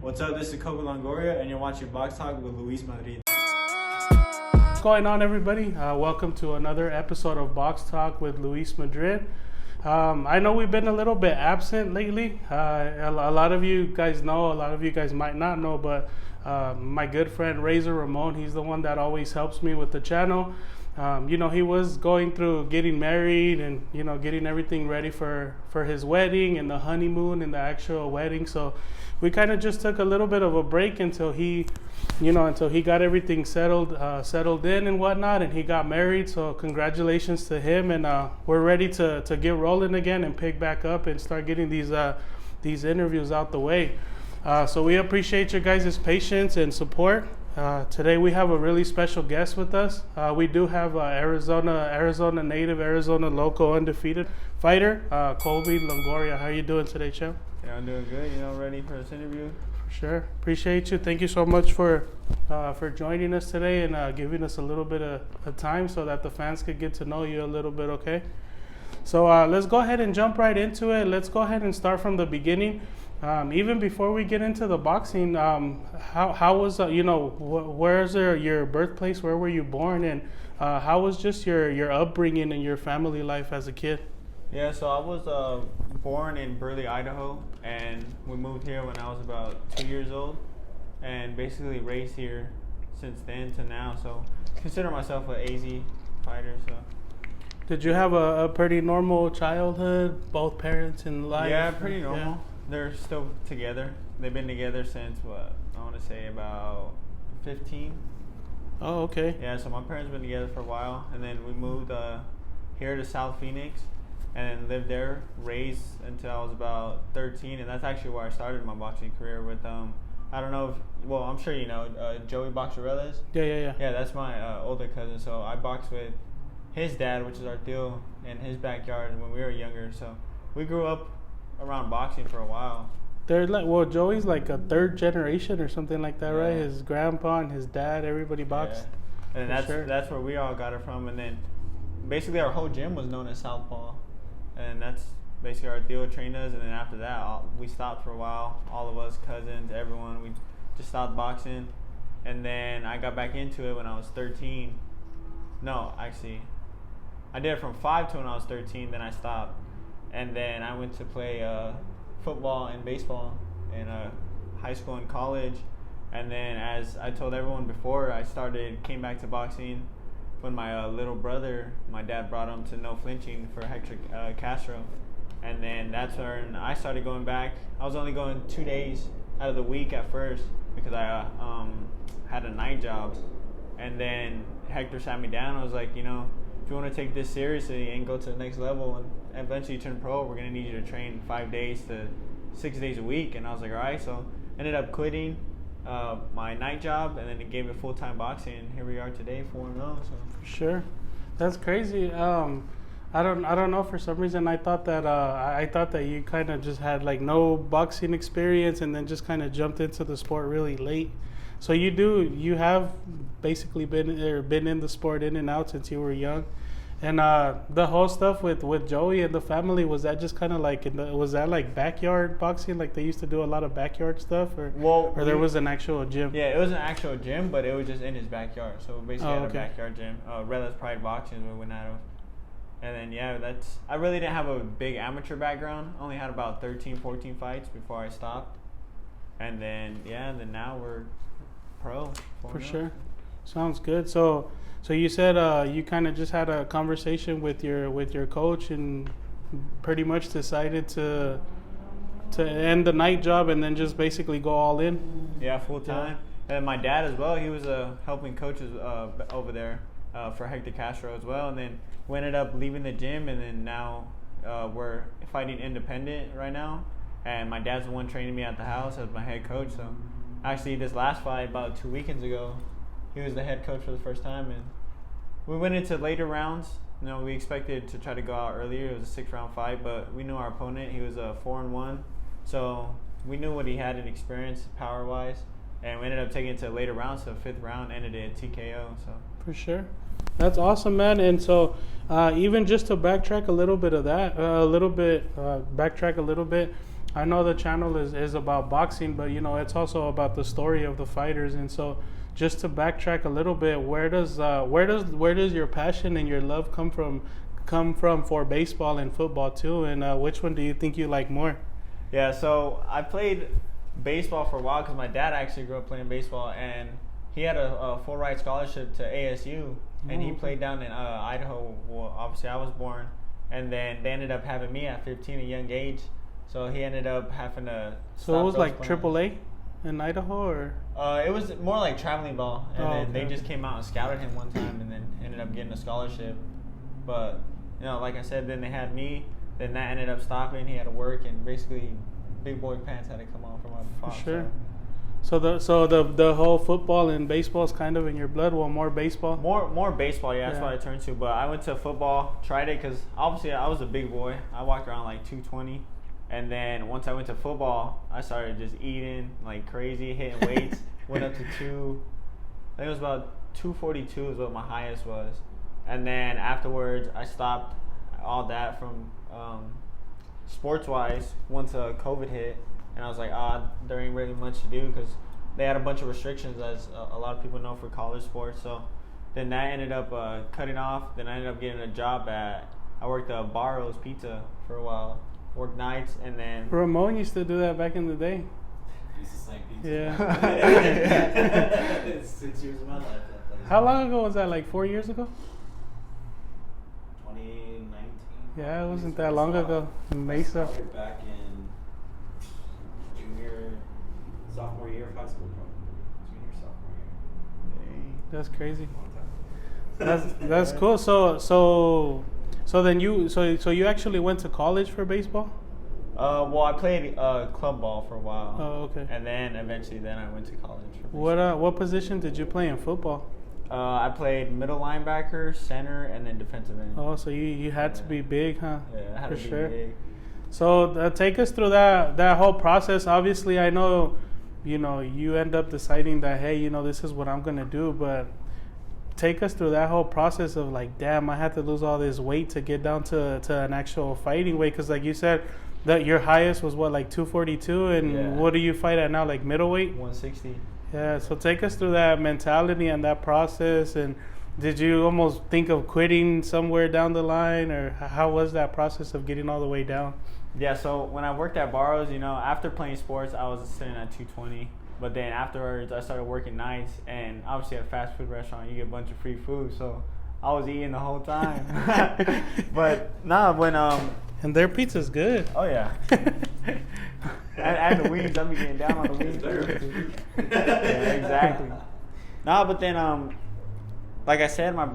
What's up? This is Coby Longoria, and you're watching Box Talk with Luis Madrid. What's going on, everybody? Welcome to another episode of Box Talk with Luis Madrid. I know we've been a little bit absent lately. A lot of you guys know, a lot of you guys might not know, but my good friend Razor Ramon, he's the one that always helps me with the channel. He was going through getting married and, getting everything ready for his wedding and the honeymoon and the actual wedding. So we kind of just took a little bit of a break until he got everything settled in and whatnot, and he got married. So congratulations to him, and we're ready to get rolling again and pick back up and start getting these interviews out the way. So we appreciate your guys' patience and support. Today we have a really special guest with us. We do have Arizona native, Arizona local undefeated fighter, Coby Longoria. How are you doing today, champ? Yeah, I'm doing good. Ready for this interview? Sure. Appreciate you. Thank you so much for joining us today and giving us a little bit of time so that the fans could get to know you a little bit, okay? So let's go ahead and jump right into it. Let's go ahead and start from the beginning. Even before we get into the boxing, how was, where's your birthplace? Where were you born? And how was just your upbringing and your family life as a kid? Yeah, so I was born in Burley, Idaho, and we moved here when I was about 2 years old, and basically raised here since then to now. So consider myself an AZ fighter. So. Did you have a pretty normal childhood? Both parents in life? Yeah, pretty normal. Yeah. They're still together. They've been together since I want to say about 15. Oh, okay. Yeah, so my parents been together for a while, and then we moved here to South Phoenix, and lived there, raised until I was about 13, and that's actually where I started my boxing career with I don't know if, well, I'm sure you know Joey Boxarellas. Yeah. Yeah, that's my older cousin. So I boxed with his dad, which is Artil, in his backyard when we were younger. So we grew up around boxing for a while. They're like, Joey's like a third generation or something like that, Yeah. right? His grandpa and his dad, everybody boxed. Yeah. And that's where we all got it from. And then basically our whole gym was known as Southpaw, and that's basically our deal trained us. And then after that, we stopped for a while. All of us, cousins, everyone, we just stopped boxing. And then I got back into it when I was 13. No, actually, I did it from 5 to when I was 13. Then I stopped. And then I went to play football and baseball in high school and college. And then, as I told everyone before, came back to boxing when my little brother, my dad brought him to No Flinching for Hector Castro. And then that's when I started going back. I was only going 2 days out of the week at first because I had a night job. And then Hector sat me down. I was like, if you want to take this seriously and go to the next level and eventually turn pro, we're going to need you to train 5 days to 6 days a week. And I was like, all right. So ended up quitting my night job, and then it gave me full-time boxing. And here we are today, 4-0. So. Sure. That's crazy. I don't know, for some reason I thought that you kind of just had like no boxing experience and then just kind of jumped into the sport really late. So you have basically been in the sport in and out since you were young. And the whole stuff with Joey and the family, was that just kind of like, was that like backyard boxing? Like they used to do a lot of backyard stuff, or there was an actual gym? Yeah, it was an actual gym, but it was just in his backyard. So we basically had a backyard gym. Redlands Pride Boxing we went out of. And then, I really didn't have a big amateur background. Only had about 13, 14 fights before I stopped. And then, now we're pro. For sure. Sounds good. So you said you kind of just had a conversation with your coach and pretty much decided to end the night job and then just basically go all in. Yeah, full time. Yeah. And my dad as well. He was helping coaches over there for Hector Castro as well. And then we ended up leaving the gym, and then now we're fighting independent right now. And my dad's the one training me at the house as my head coach. So actually, this last fight about 2 weekends ago, he was the head coach for the first time, and we went into later rounds. We expected to try to go out earlier. It was a 6-round fight, but we knew our opponent. He was a 4-1, so we knew what he had in experience power-wise, and we ended up taking it to later rounds. So 5th round ended in TKO. So for sure, that's awesome, man. And so even just to backtrack a little bit of that, backtrack a little bit. I know the channel is about boxing, but you know it's also about the story of the fighters. And so, just to backtrack a little bit, where does your passion and your love come from for baseball and football too? And which one do you think you like more? Yeah, so I played baseball for a while because my dad actually grew up playing baseball, and he had a full ride scholarship to ASU, and he played down in Idaho. Well, obviously I was born, and then they ended up having me at 15, a young age. So he ended up having to. So it was like AAA in Idaho, or? It was more like traveling ball, and then okay. they just came out and scouted him one time, and then ended up getting a scholarship. But you know, like I said, then they had me. Then that ended up stopping. He had to work, and basically, big boy pants had to come on for my father. Sure. So the whole football and baseball is kind of in your blood. Well, more baseball. More baseball. Yeah, that's what I turned to. But I went to football, tried it because obviously I was a big boy. I walked around like 220. And then once I went to football, I started just eating like crazy, hitting weights. Went up to I think it was about 242 is what my highest was. And then afterwards, I stopped all that from sports-wise once COVID hit. And I was like, there ain't really much to do because they had a bunch of restrictions, as a lot of people know, for college sports. So then that ended up cutting off. Then I ended up getting a job I worked at Barro's Pizza for a while. Worked nights, and then Ramon used to do that back in the day. Used to slang pizza. Yeah. 6 years of my life. That place. How long ago was that? Like 4 years ago? 2019. Yeah, it wasn't that long ago. In Mesa. I started back in sophomore year of high school, probably. Junior, sophomore year. That's crazy. Long time. That's cool. So then you actually went to college for baseball? Well, I played club ball for a while. Oh, okay. And then eventually, I went to college. For baseball. What position did you play in football? I played middle linebacker, center, and then defensive end. Oh, so you had to be big, huh? Yeah, I had for to be sure. big. So take us through that whole process. Obviously, I know, you end up deciding that, hey, this is what I'm gonna do, but take us through that whole process of like, damn, I had to lose all this weight to get down to an actual fighting weight. Because like you said, that your highest was what, like 242, and what do you fight at now, like middleweight? 160. Yeah. So take us through that mentality and that process. And did you almost think of quitting somewhere down the line, or how was that process of getting all the way down? Yeah. So when I worked at Barrows, after playing sports, I was sitting at 220. But then afterwards, I started working nights, and obviously at a fast food restaurant, you get a bunch of free food. So I was eating the whole time. But when And their pizza's good. oh yeah, and the wings, I'll be getting down on the wings. Yeah, exactly. But then like I said, my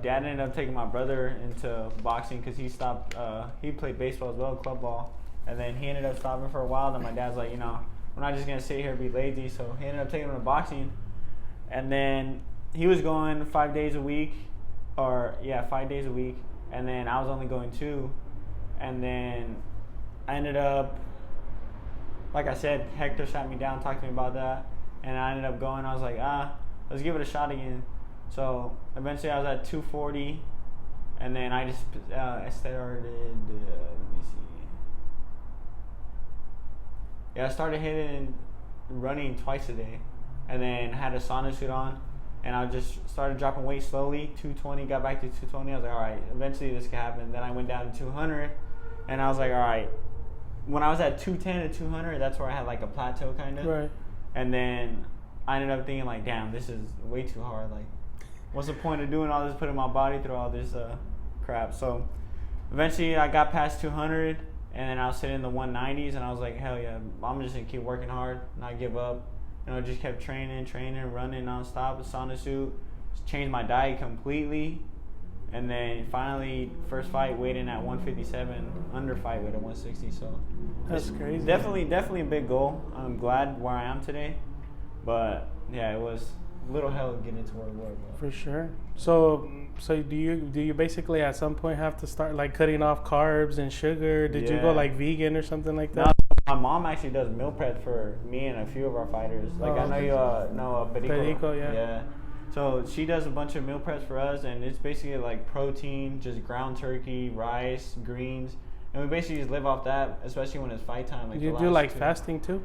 dad ended up taking my brother into boxing because he stopped. He played baseball as well, club ball, and then he ended up stopping for a while. Then my dad's like, we're not just gonna sit here and be lazy. So he ended up taking him to boxing, and then he was going 5 days a week, 5 days a week, and then I was only going 2, and then I ended up, like I said, Hector sat me down, talked to me about that, and I ended up going. I was like, let's give it a shot again. So eventually I was at 240, and then I just I started. Let me see. Yeah, I started running twice a day, and then had a sauna suit on, and I just started dropping weight slowly. 220, got back to 220. I was like, all right, eventually this can happen. Then I went down to 200, and I was like, all right. When I was at 210 to 200, that's where I had like a plateau kind of. Right. And then I ended up thinking like, damn, this is way too hard. Like, what's the point of doing all this, putting my body through all this crap? So eventually I got past 200, and then I was sitting in the 190s, and I was like, hell yeah, I'm just gonna keep working hard, not give up. Just kept training, running nonstop, a sauna suit, just changed my diet completely. And then finally, first fight weighed in at 157, under fight weight at 160. So that's crazy. Definitely a big goal. I'm glad where I am today, but yeah, it was a little hell getting to where we were. For sure. So do you basically at some point have to start like cutting off carbs and sugar? Did you go like vegan or something like that? No, my mom actually does meal prep for me and a few of our fighters. Like I know you know Perico, yeah. Yeah. So she does a bunch of meal preps for us, and it's basically like protein, just ground turkey, rice, greens, and we basically just live off that, especially when it's fight time. Like You do like fasting too,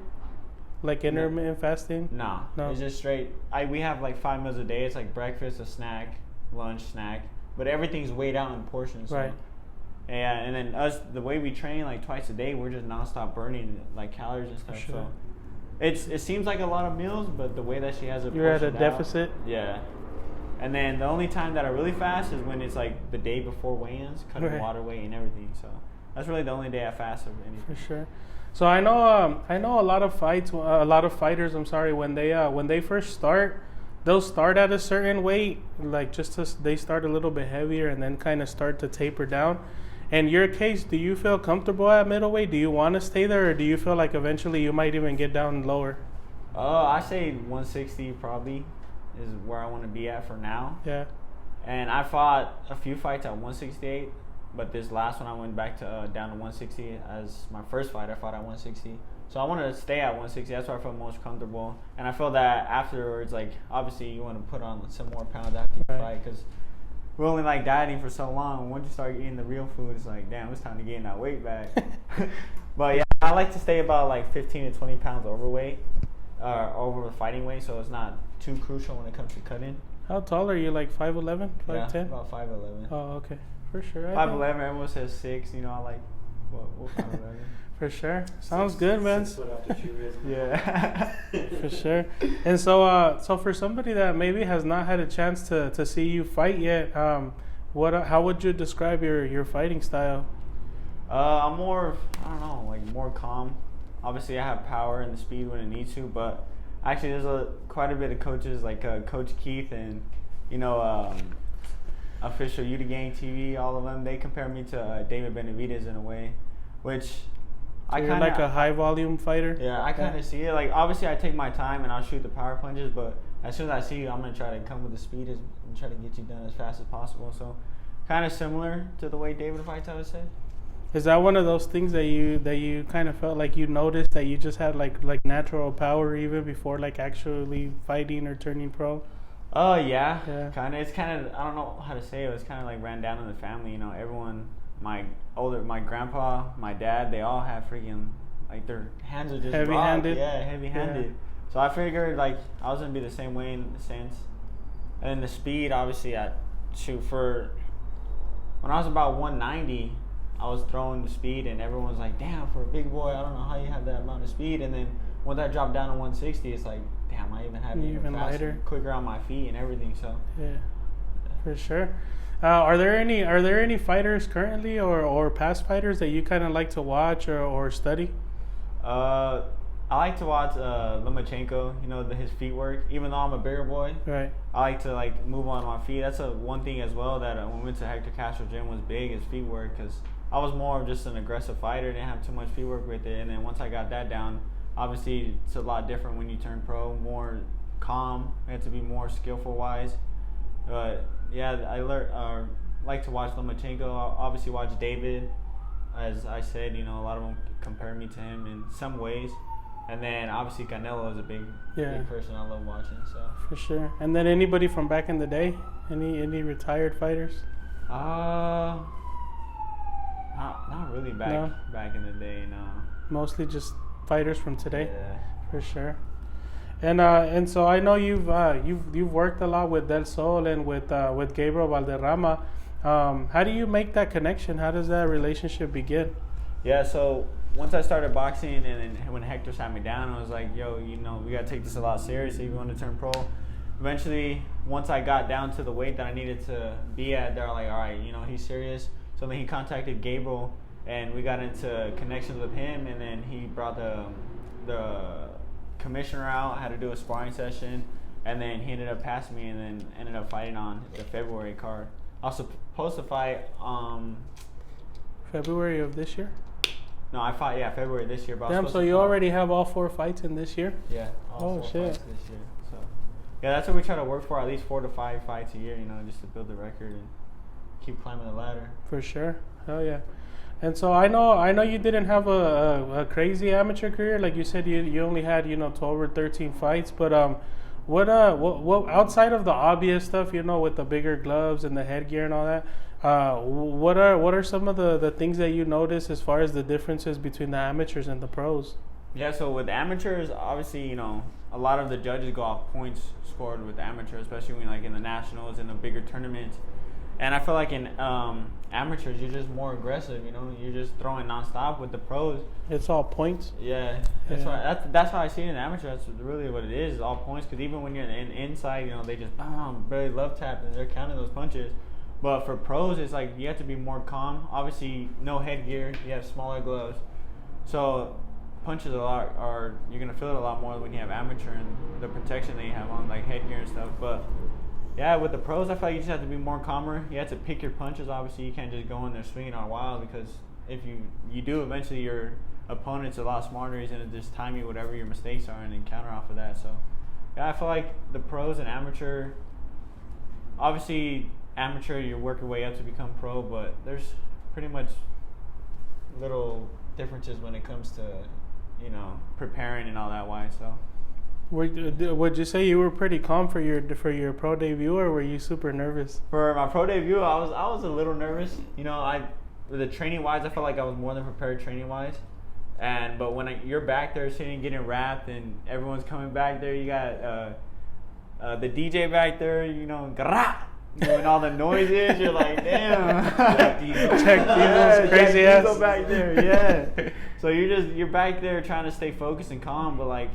like intermittent fasting? No, it's just straight. We have like 5 meals a day. It's like breakfast, a snack, lunch, snack, but everything's weighed out in portions. So. Right. And then us, the way we train like twice a day, we're just nonstop burning like calories and stuff. Sure. So it seems like a lot of meals, but the way that she has it, you're at a portioned deficit. out, yeah. And then the only time that I really fast is when it's like the day before weigh-ins, cutting water weight and everything. So that's really the only day I fast of anything. For sure. So I know a lot of fighters. I'm sorry, when they first start, they'll start at a certain weight, like they start a little bit heavier and then kind of start to taper down. In your case, do you feel comfortable at middleweight? Do you want to stay there, or do you feel like eventually you might even get down lower? I say 160 probably is where I want to be at for now. Yeah. And I fought a few fights at 168, but this last one I went back to down to 160 as my first fight. I fought at 160. So I wanted to stay at 160. That's where I felt most comfortable. And I feel that afterwards, like, obviously you want to put on some more pounds after you fight, because we're only like dieting for so long. Once you start eating the real food, it's like, damn, it's time to gain that weight back. But yeah, I like to stay about like 15 to 20 pounds overweight, over the fighting weight, so it's not too crucial when it comes to cutting. How tall are you? Like 5'11", 5'10"? Yeah, about 5'11". Oh, okay, for sure. 5'11". Everyone says 6. You know, I like what 5'11". For sure. Sounds good, man. 6 foot after shoe raise. Yeah. For sure. And so for somebody that maybe has not had a chance to see you fight yet, how would you describe your fighting style? I'm more, I don't know, like more calm. Obviously, I have power and the speed when it needs to, but actually, there's quite a bit of coaches like Coach Keith and official Uta Gang TV. All of them, they compare me to David Benavidez in a way, which. You're like a high volume fighter? Yeah, I kind of see it. Like, obviously, I take my time and I'll shoot the power punches, but as soon as I see you, I'm going to try to come with the speed and try to get you done as fast as possible. So, kind of similar to the way David fights, I would say. Is that one of those things that you kind of felt like you noticed that you just had like natural power even before like actually fighting or turning pro? Yeah. Kind of. It's kind of, I don't know how to say it. It's kind of like ran down in the family. You know, everyone. My grandpa, my dad, they all have freaking, like, their hands are just heavy-handed. Yeah, heavy-handed. Yeah. So I figured like I was gonna be the same way in a sense. And then the speed, obviously, when I was about 190, I was throwing the speed, and everyone's like, "Damn, for a big boy, I don't know how you have that amount of speed." And then once I dropped down to 160, it's like, damn, I even have even faster, lighter, quicker on my feet and everything. So yeah. For sure. Are there any fighters currently or past fighters that you kind of like to watch or study? I like to watch Lomachenko. You know, his feet work. Even though I'm a bigger boy, right? I like to like move on my feet. That's one thing as well that when we went to Hector Castro gym was big is feet work, because I was more of just an aggressive fighter. Didn't have too much feet work with it. And then once I got that down, obviously it's a lot different when you turn pro. More calm. You have to be more skillful wise. But yeah, I like to watch Lomachenko. I obviously watch David. As I said, you know, a lot of them compare me to him in some ways. And then obviously Canelo is a big person I love watching. So for sure. And then anybody from back in the day? Any retired fighters? Not really back in the day. No. Mostly just fighters from today. Yeah. For sure. And so I know you've worked a lot with Del Sol and with Gabriel Valderrama. How do you make that connection? How does that relationship begin? Yeah, so once I started boxing, and then when Hector sat me down, I was like, yo, you know, we gotta take this a lot seriously if you want to turn pro. Eventually, once I got down to the weight that I needed to be at, they're like, all right, you know, he's serious. So then he contacted Gabriel, and we got into connections with him, and then he brought the commissioner out, had to do a sparring session, and then he ended up passing me, and then ended up fighting on the February card. I was supposed to fight February of this year? No, I fought February this year. But damn, so you already have all 4 fights in this year? Yeah, all 4 shit. fights this year. So yeah, that's what we try to work for, at least 4 to 5 fights a year, you know, just to build the record and keep climbing the ladder. For sure. Hell yeah. And so I know you didn't have a crazy amateur career. Like you said, you only had 12 or 13 fights. But what outside of the obvious stuff, with the bigger gloves and the headgear and all that, What are some of the things that you notice as far as the differences between the amateurs and the pros? Yeah, so with amateurs, obviously, a lot of the judges go off points scored with amateurs, especially when like in the nationals and the bigger tournaments. And I feel like in amateurs, you're just more aggressive. You're just throwing nonstop. With the pros, It's all points. yeah, that's how I see it in amateur. That's really what it is all points. Because even when you're in inside, they just barely love tap and they're counting those punches. But for pros, it's like you have to be more calm. Obviously, no headgear. You have smaller gloves, so punches you're gonna feel it a lot more when you have amateur and the protection that you have on like headgear and stuff. But yeah, with the pros, I feel like you just have to be more calmer. You have to pick your punches. Obviously, you can't just go in there swinging on wild, because if you do, eventually your opponent's a lot smarter. He's gonna just time you whatever your mistakes are and then counter off of that. So yeah, I feel like the pros and amateur. Obviously, amateur, you work your way up to become pro, but there's pretty much little differences when it comes to preparing and all that. Why so? Would you say you were pretty calm for your pro debut, or were you super nervous? For my pro debut, I was a little nervous. With the training wise, I felt like I was more than prepared training wise. But when you're back there sitting getting wrapped and everyone's coming back there, you got the DJ back there, grah, doing all the noises. You're like, damn. Check Diesel's crazy ass. Diesel back there, yeah. So you're back there trying to stay focused and calm, but like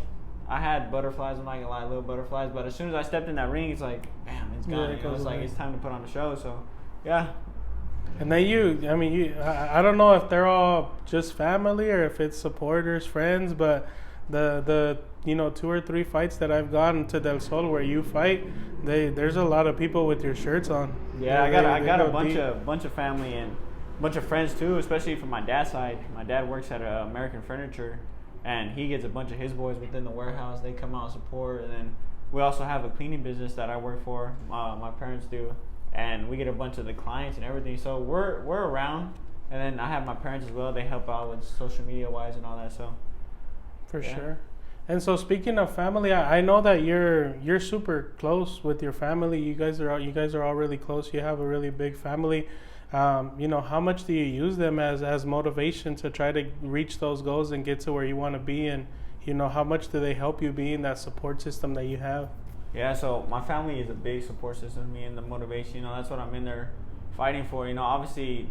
I had butterflies. I'm not gonna lie, little butterflies. But as soon as I stepped in that ring, it's like, bam, it's gone. It's like it's time to put on the show. So, yeah. And then I don't know if they're all just family or if it's supporters, friends, but the 2 or 3 fights that I've gone to Del Sol where you fight, there's a lot of people with your shirts on. Yeah, I got a bunch of family and a bunch of friends too, especially from my dad's side. My dad works at American Furniture, and he gets a bunch of his boys within the warehouse. They come out and support, and then we also have a cleaning business that I work for. My parents do, and we get a bunch of the clients and everything. So we're around, and then I have my parents as well. They help out with social media wise and all that. So for sure. And so speaking of family, I know that you're super close with your family. You guys are all really close. You have a really big family. How much do you use them as motivation to try to reach those goals and get to where you want to be? And how much do they help you be in that support system that you have? Yeah, so my family is a big support system to me and the motivation. That's what I'm in there fighting for. Obviously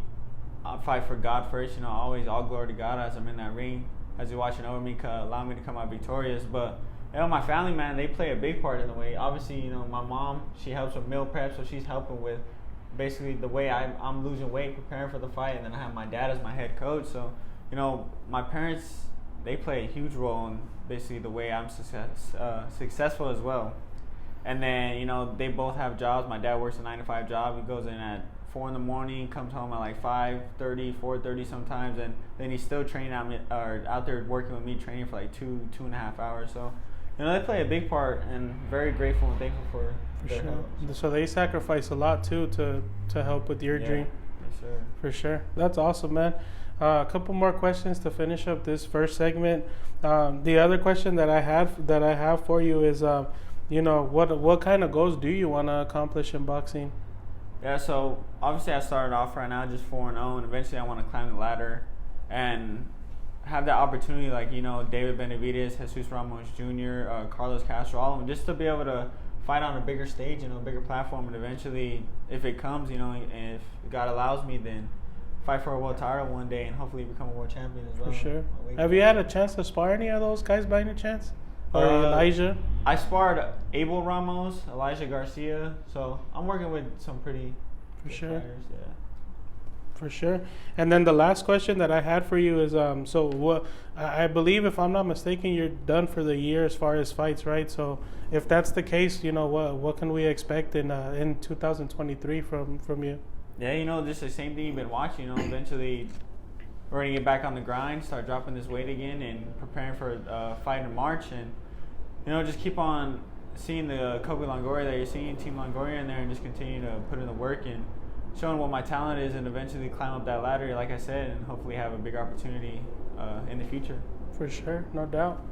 I fight for God first. Always all glory to God as I'm in that ring, as you're watching over me, allow me to come out victorious. But my family, man, they play a big part in the way. Obviously, my mom, she helps with meal prep, so she's helping with basically the way I'm losing weight, preparing for the fight. And then I have my dad as my head coach. So, my parents, they play a huge role in basically the way I'm successful as well. And then, they both have jobs. My dad works a 9-to-5 job. He goes in at 4 in the morning, comes home at like 5:30, 4:30 sometimes, and then he's still training out there working with me, training for like 2.5 hours. So, they play a big part, and very grateful and thankful for their help. So they sacrifice a lot too to help with your dream. Yes, sir. For sure. That's awesome, man. A couple more questions to finish up this first segment. The other question that I have for you is, what kind of goals do you want to accomplish in boxing? Yeah, so obviously I started off right now just 4-0, and eventually I want to climb the ladder and have that opportunity like, David Benavidez, Jesus Ramos Jr., Carlos Castro, all of them, just to be able to fight on a bigger stage, a bigger platform, and eventually, if it comes, and if God allows me, then fight for a world title one day and hopefully become a world champion as well. For sure. Have you had a chance to spar any of those guys by any chance? Or Elijah? I sparred Abel Ramos, Elijah Garcia, so I'm working with some pretty good fighters, yeah. For sure. And then the last question that I had for you is, so what? I believe, if I'm not mistaken, you're done for the year as far as fights, right? So if that's the case, what can we expect in 2023 from you? Yeah, just the same thing you've been watching. Eventually we're gonna get back on the grind, start dropping this weight again, and preparing for a fight in March, and just keep on seeing the Coby Longoria that you're seeing, Team Longoria in there, and just continue to put in the work and showing what my talent is, and eventually climb up that ladder, like I said, and hopefully have a big opportunity in the future. For sure, no doubt.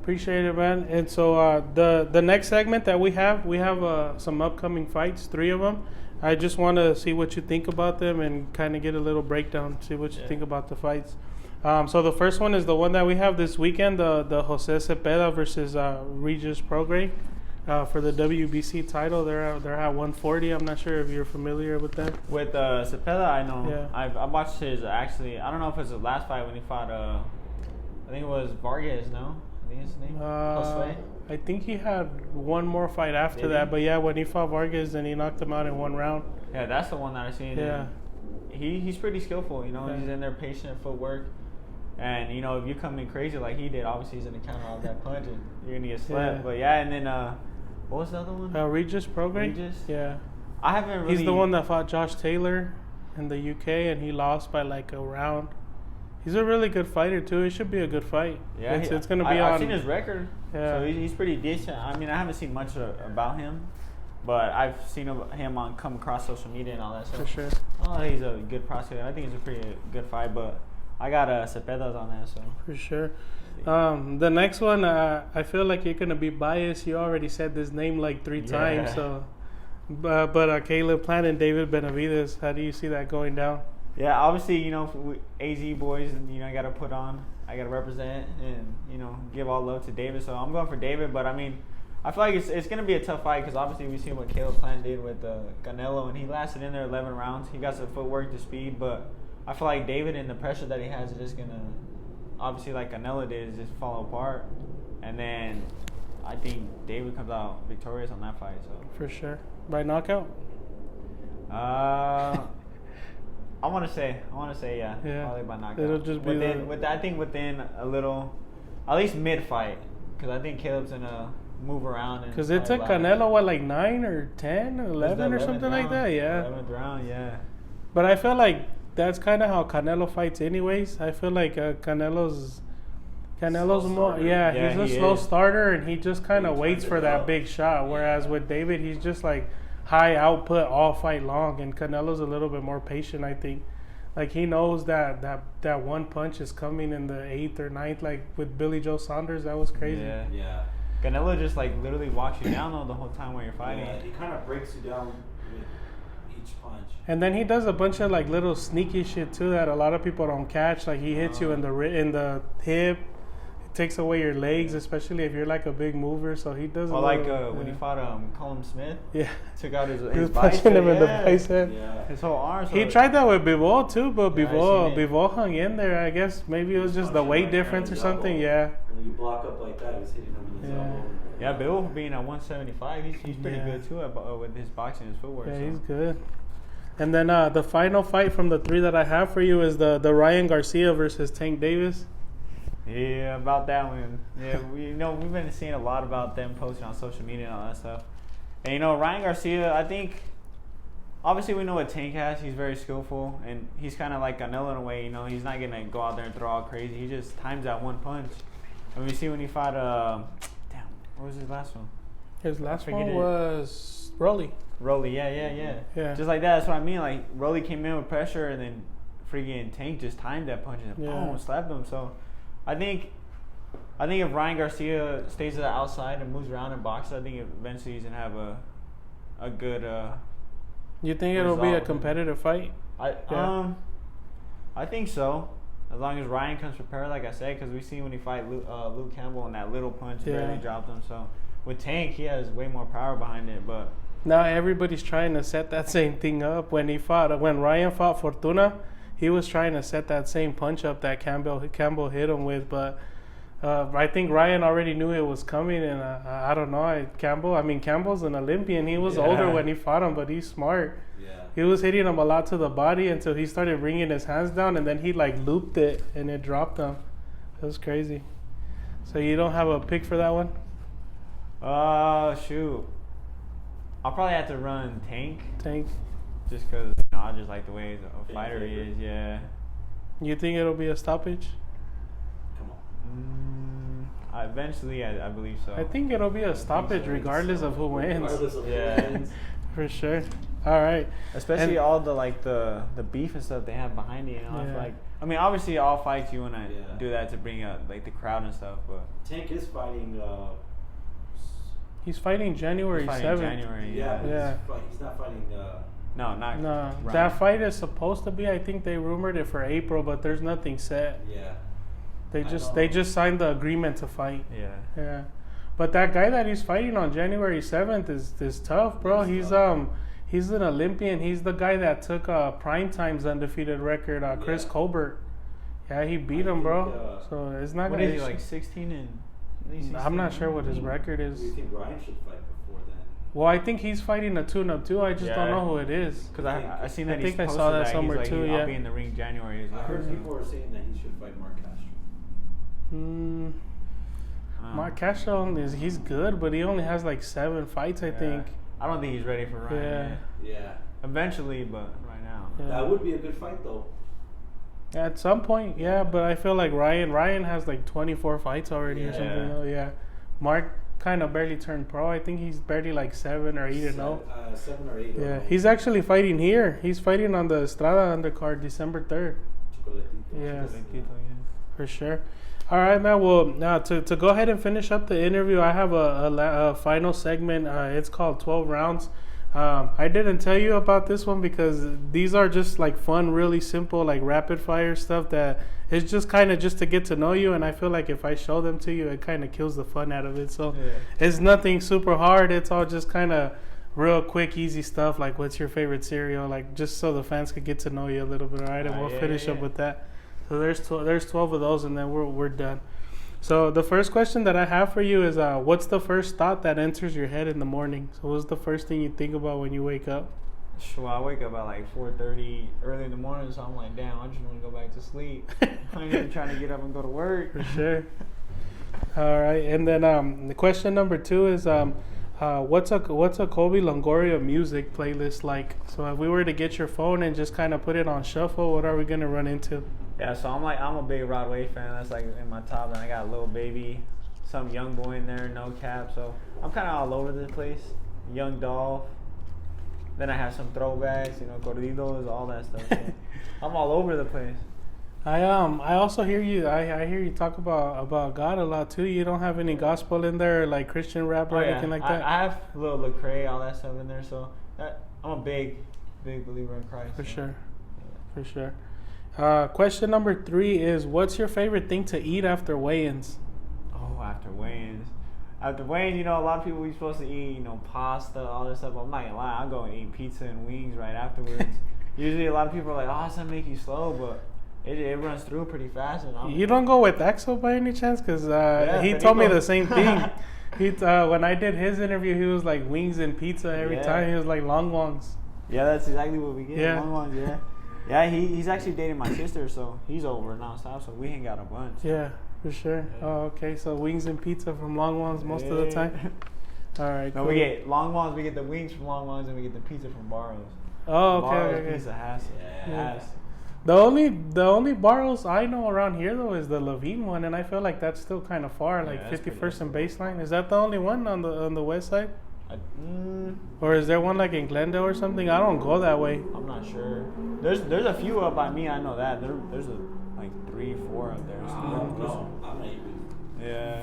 Appreciate it, man. And so the next segment that we have some upcoming fights, 3 of them. I just want to see what you think about them and kind of get a little breakdown, see what you think about the fights. So the first one is the one that we have this weekend, the Jose Cepeda versus Regis Prograis for the WBC title. They're at 140. I'm not sure if you're familiar with them. With Cepeda, I know. Yeah. I watched his, actually, I don't know if it's his last fight when he fought, I think it was Vargas, no? I think it's his name. Josue? I think he had one more fight after Did that, he? but yeah, when he fought Vargas, then he knocked him out in one round. Yeah, that's the one that I seen. Yeah. He's pretty skillful, you know. Yeah. He's in there, patient footwork. And, you know, if you come in crazy like he did, obviously he's going to counter off that punch and you're going to get slapped. Yeah. But, yeah, and then, what was the other one? Regis Prograis? Regis? Yeah. I haven't really... He's the one that fought Josh Taylor in the UK, and he lost by like a round. He's a really good fighter, too. It should be a good fight. Yeah, it's going to be I've seen his record. Yeah. So he's pretty decent. I mean, I haven't seen much about him, but I've seen him come across social media and all that stuff. For sure. Oh, he's a good prospect. I think it's a pretty good fight, but I got Cepeda's on that, so. For sure. The next one, I feel like you're going to be biased. You already said this name like 3 times. So, but Caleb Plant and David Benavidez, how do you see that going down? Yeah, obviously, you know, AZ boys, you know, I got to put on. I got to represent and, you know, give all love to David. So I'm going for David, but I mean, I feel like it's going to be a tough fight because obviously we've seen what Caleb Plant did with Canelo, and he lasted in there 11 rounds. He got some footwork to speed, but I feel like David and the pressure that he has is just going to, obviously like Canelo did, is just fall apart. And then I think David comes out victorious on that fight. So For sure. By knockout? I want to say yeah, probably by knockout. It'll just be I think within a little, at least mid fight, because I think Caleb's gonna move around. Because it took Canelo what, like 9 or 10 or 11 or something like that, yeah. 11th round, yeah. But I feel like that's kind of how Canelo fights, anyways. I feel like Canelo's more, he's a slow starter, and he just kind of waits for that big shot. Whereas with David, he's just like high output all fight long, and Canelo's a little bit more patient, I think. Like he knows that one punch is coming in the 8th or 9th, like with Billy Joe Saunders. That was crazy. Yeah. Canelo just like literally walks you down though the whole time when you're fighting. Yeah, he kind of breaks you down with each punch. And then he does a bunch of like little sneaky shit too that a lot of people don't catch. Like he hits you in the hip. Takes away your legs, especially if you're like a big mover. So he does. Or like when he fought Colin Smith. Yeah. Took out his was bicep. punching him in the bicep. Yeah. His whole arm. He tried that with Bivol too, but Yeah, Bivol hung in there. I guess maybe it was just the weight difference or something. Yeah. When you block up like that, he was hitting him in his elbow. Yeah, Bill being at 175, he's pretty good too with his boxing and his footwork. Yeah, so. he's good. And then the final fight from the 3 that I have for you is the Ryan Garcia versus Tank Davis. Yeah, about that one. Yeah, we've been seeing a lot about them posting on social media and all that stuff. And Ryan Garcia, I think, obviously we know what Tank has. He's very skillful, and he's kind of like Canelo in a way. He's not gonna go out there and throw all crazy. He just times that one punch. And we see when he fought, what was his last one? His last one was Rolly. Rolly, yeah. Just like that. That's what I mean. Like Rolly came in with pressure, and then freaking Tank just timed that punch and boom, slapped him. So I think if Ryan Garcia stays to the outside and moves around and boxes, I think eventually he's gonna have a good. You think it'll be a competitive fight? I think so. As long as Ryan comes prepared, like I said, because we see when he fight Luke Campbell and that little punch barely dropped him. So with Tank, he has way more power behind it. But now everybody's trying to set that same thing up. When Ryan fought Fortuna, he was trying to set that same punch up that Campbell hit him with. But I think Ryan already knew it was coming, and I don't know. Campbell's an Olympian. He was older when he fought him, but he's smart. Yeah. He was hitting him a lot to the body until he started bringing his hands down, and then he like looped it and it dropped him. It was crazy. So you don't have a pick for that one? Shoot. I'll probably have to run Tank. Tank. Just because I just like the way a fighter he is. Yeah. You think it'll be a stoppage? Come on. Eventually, I believe so. I think it'll be a stoppage regardless of who wins. Regardless of who Yeah. wins. For sure. All right. Especially all the the beef and stuff they have behind it. I feel like, obviously all fights you want to do that to bring up like the crowd and stuff, but Tank is fighting. He's fighting January 7th. January. Yeah. Yeah. He's not fighting No, not No, Ryan. that fight is supposed to be. I think they rumored it for April, but there's nothing set. Yeah. They I just know. they just signed the agreement to fight. Yeah. Yeah, but that guy that he's fighting on January 7th is tough, bro. He's He's tough. he's an Olympian. He's the guy that took Primetime's undefeated record, Chris Yeah. Colbert. Yeah, he beat I him, bro. think, So it's not What gonna. is he, like 16 and? I'm not sure what his record Do is. you think Ryan should fight before then? Well, I think he's fighting a tune-up too. I just don't know who it is. Because I seen that I think he's I posted saw that that somewhere he's like, too, I'll yeah. be in the ring January as well. I heard so. people were saying that he should fight Mark Castro. Mark Castro he's good, but he only has like 7 fights, I think. I don't think he's ready for Ryan. Yeah. yet. Yeah. Eventually, but right now. Yeah. That would be a good fight though. At some point, yeah, but I feel like Ryan has like 24 fights already or something. Yeah. Yeah. Mark kind of barely turned pro. I think he's barely like 7 or 8 and 0. 7 or 8. Yeah, he's actually fighting here. He's fighting on the Estrada undercard December 3rd. Chocolatito. Yeah. Chocolatito, For sure. All right, man. Well, now to go ahead and finish up the interview, I have a final segment. It's called 12 rounds. I didn't tell you about this one because these are just like fun, really simple, like rapid fire stuff that is just kind of just to get to know you. And I feel like if I show them to you, it kind of kills the fun out of it. So Yeah. it's nothing super hard. It's all just kind of real quick, easy stuff. Like, what's your favorite cereal? Like, just so the fans could get to know you a little bit. All right, and we'll finish up with that. So there's 12 of those, and then we're done. So the first question that I have for you is, what's the first thought that enters your head in the morning? So what's the first thing you think about when you wake up? Well, I wake up at like 4:30 early in the morning, so I'm like, damn, I just want to go back to sleep. I ain't even trying to get up and go to work. For sure. All right, and then the question number 2 is, what's a Coby Longoria music playlist like? So if we were to get your phone and just kind of put it on shuffle, what are we gonna run into? Yeah, so I'm a big Rod Wave fan. That's like in my top. And I got Lil Baby, some Young Boy in there, No Cap. So I'm kind of all over the place. Young Dolph. Then I have some throwbacks, corridos, all that stuff. So I'm all over the place. I also hear you. I hear you talk about God a lot too. You don't have any gospel in there, like Christian rap or anything like that. I have Lil Lecrae, all that stuff in there. So I'm a big believer in Christ. For so. sure, for sure. Question number 3 is, what's your favorite thing to eat after weigh-ins? Oh, after weigh-ins. After weigh-ins, a lot of people we supposed to eat, pasta, all this stuff. I'm not gonna lie, I'll go and eat pizza and wings right afterwards. Usually, a lot of people are like, "Oh, it's gonna make you slow," but it runs through pretty fast. And You don't go with Axel by any chance? Because he told me the same thing. When I did his interview, he was like wings and pizza every time. He was like long wongs. Yeah, that's exactly what we get. Yeah. Long ones, yeah. Yeah, he's actually dating my sister, so he's over nonstop. So we hang out a bunch. Yeah, for sure. Yeah. Oh, okay. So wings and pizza from Long Ones most of the time. All right. No, cool. we get Long Ones. We get the wings from Long Ones, and we get the pizza from Barrows. Oh, okay. Barrows okay. pizza has. Yeah. The only Barrows I know around here though is the Levine one, and I feel like that's still kind of far, like that's 51st and pretty Baseline. Is that the only one on the west side, I'm or is there one like in Glendale or something? I don't go that way. not sure. There's a few up by me. I know that. There's like 3, 4 up there. So No, I'm not even. yeah.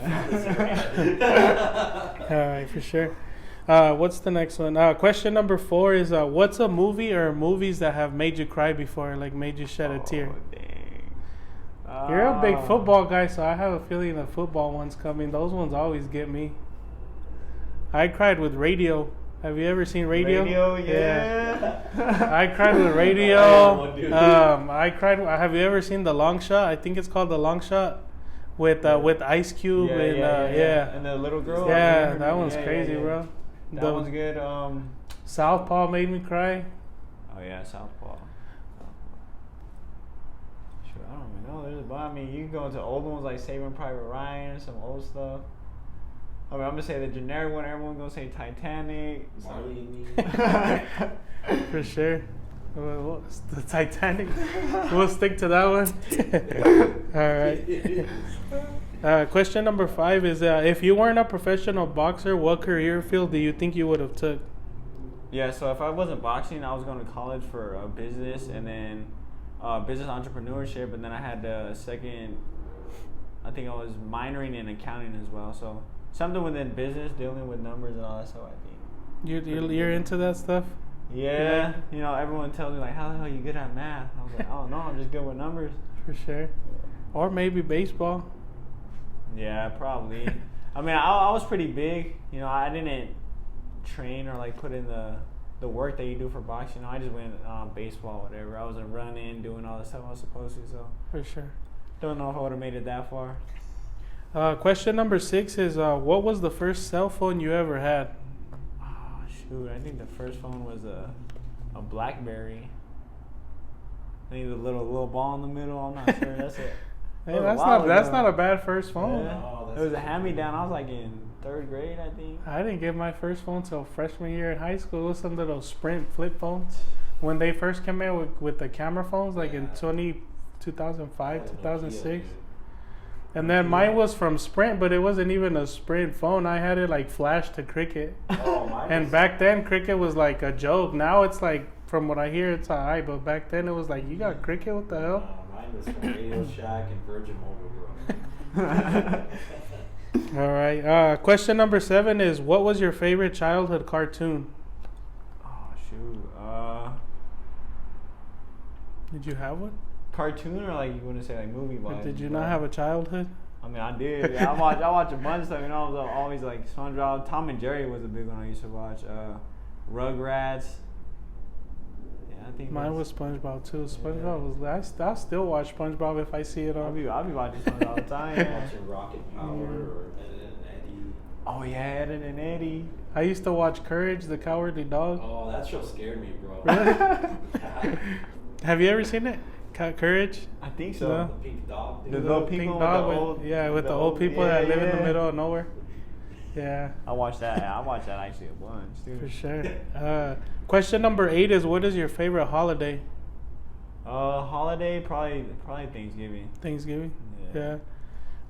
All right, for sure. What's the next one? Question number 4 is, what's a movie or movies that have made you cry before, like made you shed a tear? Oh, dang. You're a big football guy, so I have a feeling the football one's coming. Those ones always get me. I cried with Radio. Have you ever seen Radio? Radio, yeah. I cried with Radio. I cried. Have you ever seen The Long Shot? I think it's called The Long Shot, with Ice Cube yeah. And the little girl. Yeah, that one's crazy, bro. That one's good. Southpaw made me cry. Oh yeah, Southpaw. Sure, I don't even know. But I mean, you can go into old ones like Saving Private Ryan, some old stuff. I mean, I'm gonna say the generic one. Everyone's gonna say Titanic. Marley and me. For sure. Well, the Titanic. We'll stick to that one. All right. Question number 5 is, if you weren't a professional boxer, what career field do you think you would have took? Yeah, so if I wasn't boxing, I was going to college for business and then business entrepreneurship, and then I had the second. I think I was minoring in accounting as well. So something within business, dealing with numbers and all that stuff. I think. You're into that stuff? Yeah, everyone tells me like, how the hell you good at math? I was like, I don't know, I'm just good with numbers. For sure. Or maybe baseball. Yeah, probably. I mean, I was pretty big. I didn't train or like put in the work that you do for boxing. I just went baseball, whatever. I wasn't running, doing all the stuff I was supposed to. So For sure. don't know if I would have made it that far. Question number 6 is, what was the first cell phone you ever had? Oh shoot! I think the first phone was a BlackBerry. I think the little ball in the middle. I'm not sure. That's it. Hey, that's not a bad first phone. Yeah. Oh, It was a hand-me-down. I was like in 3rd grade, I think. I didn't get my first phone till freshman year in high school. It was some little Sprint flip phones. When they first came out with the camera phones, like in 2005, 2006. And then mine was from Sprint, but it wasn't even a Sprint phone. I had it like flashed to Cricket. Oh, mine And was- back then, Cricket was like a joke. Now it's like, from what I hear, it's alright. But back then, it was like, you got Cricket? What the hell? Mine was from Radio Shack and Virgin Mobile, bro. All right. Question number 7 is, what was your favorite childhood cartoon? Oh shoot! Did you have one? Cartoon or like you want to say like movie Or wise? did you not have a childhood? I mean, I did. I watch a bunch of stuff. I was always like SpongeBob. Tom and Jerry was a big one I used to watch. Rugrats. Yeah, I think Mine was SpongeBob too. SpongeBob was. I still watch SpongeBob if I see it I'll on. be watching SpongeBob all the time. Yeah. Watching Rocket Power or Ed and Eddie. Oh yeah, Ed and Eddie. I used to watch Courage the Cowardly Dog. Oh, that show scared me, bro. Really? Have you ever seen it? Courage? I think so. No. The pink dog. The Dude. little people with dog the old, with the old people that live in the yeah. middle of nowhere. Yeah, I watched that. I watched that actually a bunch, dude. for sure. Question number 8 is, what is your favorite holiday? Holiday probably Thanksgiving. Thanksgiving. Yeah.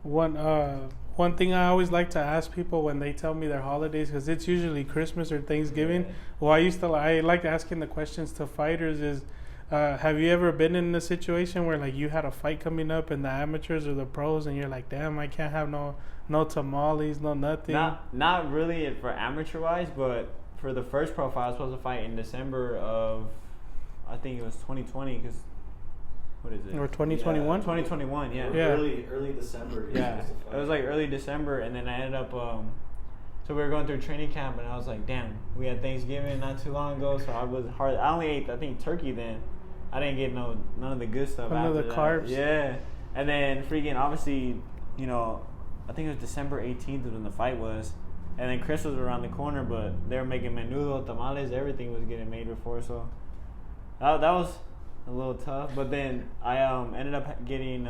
Yeah. One thing I always like to ask people when they tell me their holidays, because it's usually Christmas or Thanksgiving. Yeah. Well, I like asking the questions to fighters is, have you ever been in a situation where like you had a fight coming up and the amateurs or the pros and you're like, damn, I can't have no tamales, no nothing. Not really for amateur wise, but for the first pro fight, I was supposed to fight in December of, I think it was 2020. Because what is it? Or 2021. 2021. Yeah. Yeah. Early December. you're Yeah, supposed to fight. it was like early December, and then I ended up. So we were going through training camp, and I was like, "Damn, we had Thanksgiving not too long ago." So I was hard. I only ate, I think, turkey then. I didn't get none of the good stuff. None of after the that. carbs. Yeah, and then freaking obviously, I think it was December 18th when the fight was, and then Christmas was around the corner, but they were making menudo, tamales, everything was getting made before, so that was a little tough. But then I ended up getting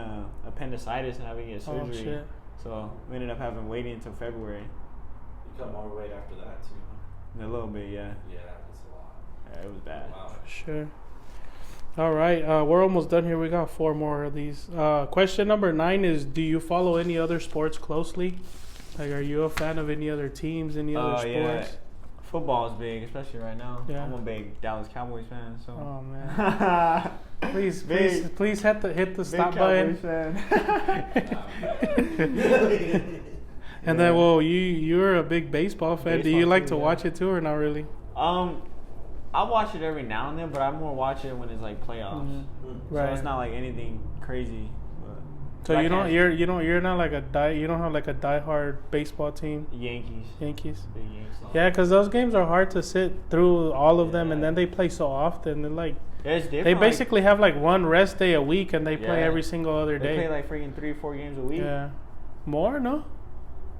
appendicitis and having to get surgery. Oh shit. So we ended up having waiting until February. You cut more weight after that too. Huh? A little bit, yeah. Yeah, that's a lot. Yeah, it was bad. Wow. Sure. All right, we're almost done here. We got 4 more of these. Question number 9 is, do you follow any other sports closely? Like, are you a fan of any other teams, any other sports? Yeah. Football is big, especially right now. Yeah. I'm a big Dallas Cowboys fan, so. Oh man! please Big- hit the stop big button. Cowboys fan. And then, well, you're a big baseball fan. Do Baseball you like too, to yeah. watch it too, or not really? I watch it every now and then, but I more watch it when it's like playoffs. Mhm. So Right. it's not like anything crazy. But So I you don't can't- you're not like you don't have like a diehard baseball team, Yankees. Yankees. Big Yankees. Yeah, because those games are hard to sit through all of them, and then they play so often. And like Yeah, it's different. they like, basically have like one rest day a week, and they play Yeah. every single other they day. play like freaking 3 or 4 games a week. Yeah, more no.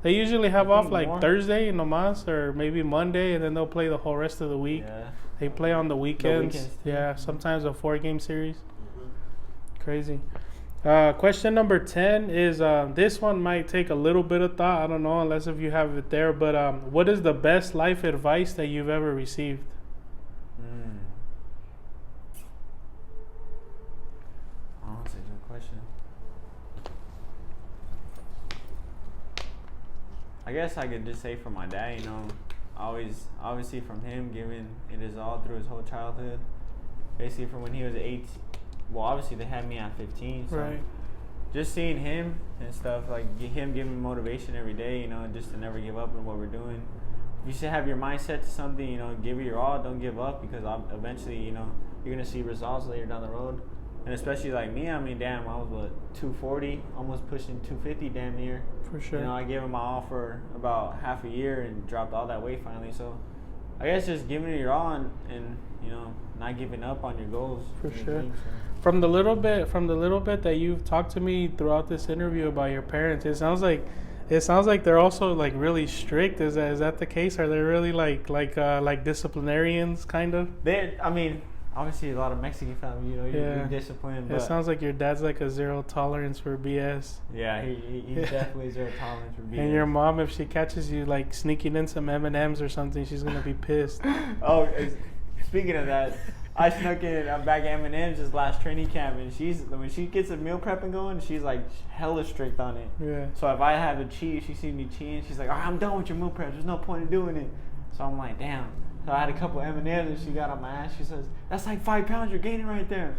They usually have I off think like more. Thursday and nomás, or maybe Monday, and then they'll play the whole rest of the week. Yeah. They play on the weekends. weekends, too. Yeah, sometimes a 4-game series. Mhm. Crazy. Question number 10 is, this one might take a little bit of thought. I don't know, unless if you have it there. But what is the best life advice that you've ever received? Oh, that's a good question. I guess I could just say from my dad, obviously from him giving it his all through his whole childhood. Basically from when he was 8, well, obviously they had me at 15, so Right. just seeing him and stuff, like him giving me motivation every day, just to never give up in what we're doing. you should have your mindset to something. You know, give it your all. Don't give up, because eventually, you know, you're gonna see results later down the road. And especially like me, I mean, damn, I was 240, almost pushing 250, damn near. For sure. You know, I gave it my all for about half a year and dropped all that weight finally. So I guess just giving it your all and you know, not giving up on your goals. For your sure. dreams, so. From the little bit that you've talked to me throughout this interview about your parents, it sounds like they're also like really strict. Is that the case? Are they really like disciplinarians kind of? I mean, obviously a lot of Mexican family, you know, you're disciplined. But it sounds like your dad's like a zero tolerance for BS. Yeah, he's definitely zero tolerance for BS. And your mom, if she catches you like sneaking in some M&Ms or something, she's gonna be pissed. Oh, speaking of that, I snuck in a bag of M&Ms this last training camp, and when she gets a meal prepping going, she's like hella strict on it. Yeah. So if I have to cheat, she sees me cheating, she's like, all right, I'm done with your meal prep. There's no point in doing it. So I'm like, damn. So I had a couple M&Ms, and she got on my ass. She says, that's like 5 pounds you're gaining right there.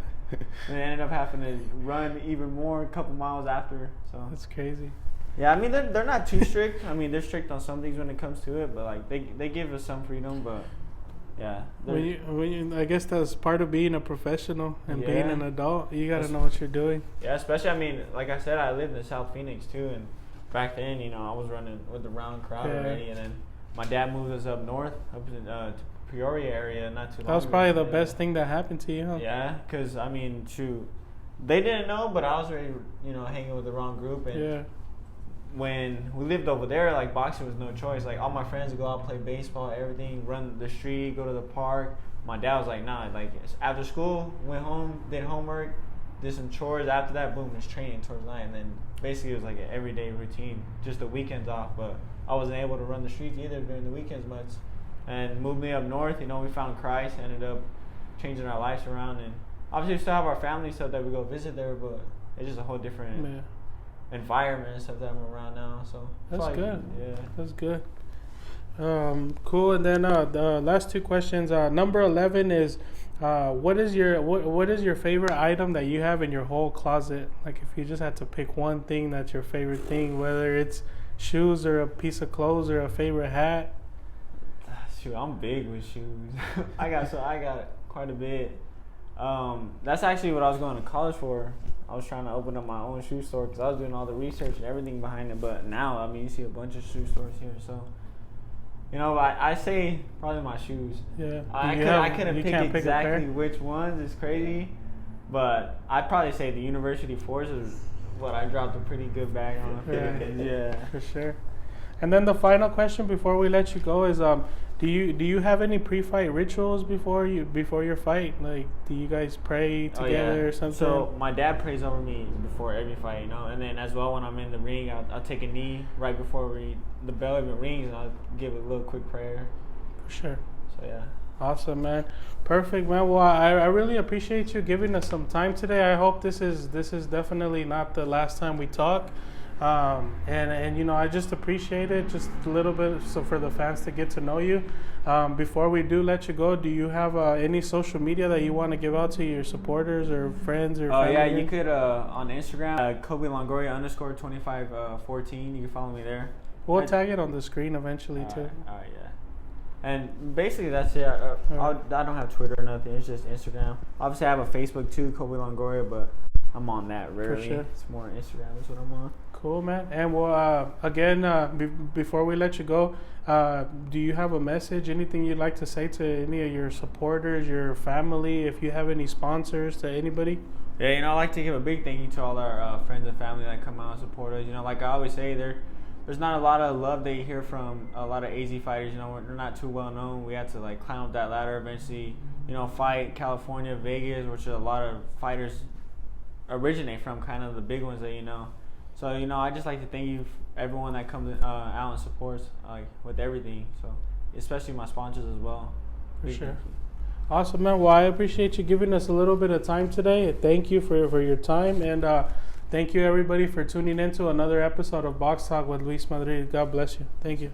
And I ended up having to run even more a couple miles after. So That's crazy. yeah, I mean, they're not too strict. I mean, they're strict on some things when it comes to it, but like they give us some freedom. But yeah, I guess that's part of being a professional and being an adult. You gotta know what you're doing. Yeah, especially, I mean, like I said, I lived in South Phoenix too, and back then, you know, I was running with the round crowd already, and then my dad moved us up north, up to Peoria area, not too long That was ago. probably the best thing that happened to you, huh? Yeah, because I mean, shoot, they didn't know, but I was already, you know, hanging with the wrong group, and when we lived over there, like, boxing was no choice. Like, all my friends would go out, play baseball, everything, run the street, go to the park. My dad was like, nah, like, after school, went home, did homework, did some chores. After that, boom, it's training towards night. And then basically it was like an everyday routine, just the weekends off. But I wasn't able to run the streets either during the weekends much. And moved me up north, you know, we found Christ, ended up changing our lives around. And obviously we still have our family stuff that we go visit there, but it's just a whole different environment and stuff that I'm around now. So that's good. Yeah, that's good. Cool. And then the last two questions. Number 11 is, what is your favorite item that you have in your whole closet? Like, if you just had to pick one thing that's your favorite thing, whether it's shoes or a piece of clothes or a favorite hat. Shoot, I'm big with shoes. I got quite a bit. That's actually what I was going to college for. I was trying to open up my own shoe store because I was doing all the research and everything behind it. But now, I mean, you see a bunch of shoe stores here. So, you know, I say probably my shoes. Yeah. I couldn't pick exactly which ones. It's crazy. But I'd probably say the University Force is what I dropped a pretty good bag on. Yeah. For sure. And then the final question before we let you go is, do you have any pre-fight rituals before your fight? Like, do you guys pray together or something? So my dad prays over me before every fight, you know, and then as well when I'm in the ring, I'll take a knee right before the bell even rings, and I'll give a little quick prayer. For sure. So yeah. Awesome, man. Perfect, man. Well, I really appreciate you giving us some time today. I hope this is definitely not the last time we talk. And you know, I just appreciate it just a little bit, so for the fans to get to know you. Before we do let you go, do you have any social media that you want to give out to your supporters or friends or family? Yeah, you could on Instagram, Coby Longoria _2514. You can follow me there. We'll tag it on the screen eventually too. All right, yeah. And basically that's it. I don't have Twitter or nothing. It's just Instagram. Obviously I have a Facebook too, Coby Longoria, but I'm on that rarely. For sure. It's more Instagram is what I'm on. Cool, man. And well, again, before we let you go, do you have a message, anything you'd like to say to any of your supporters, your family, if you have any sponsors, to anybody? Yeah, you know, I'd like to give a big thank you to all our friends and family that come out and support us. You know, like I always say, there's not a lot of love that you hear from a lot of AZ fighters. You know, they're not too well known. We had to like climb up that ladder eventually, you know, fight California, Vegas, which a lot of fighters originate from, kind of the big ones that you know. So, you know, I just like to thank you, everyone that comes out and supports with everything. So, especially my sponsors as well. For sure. Awesome, man. Well, I appreciate you giving us a little bit of time today. Thank you for your time. And thank you, everybody, for tuning in to another episode of Box Talk with Luis Madrid. God bless you. Thank you.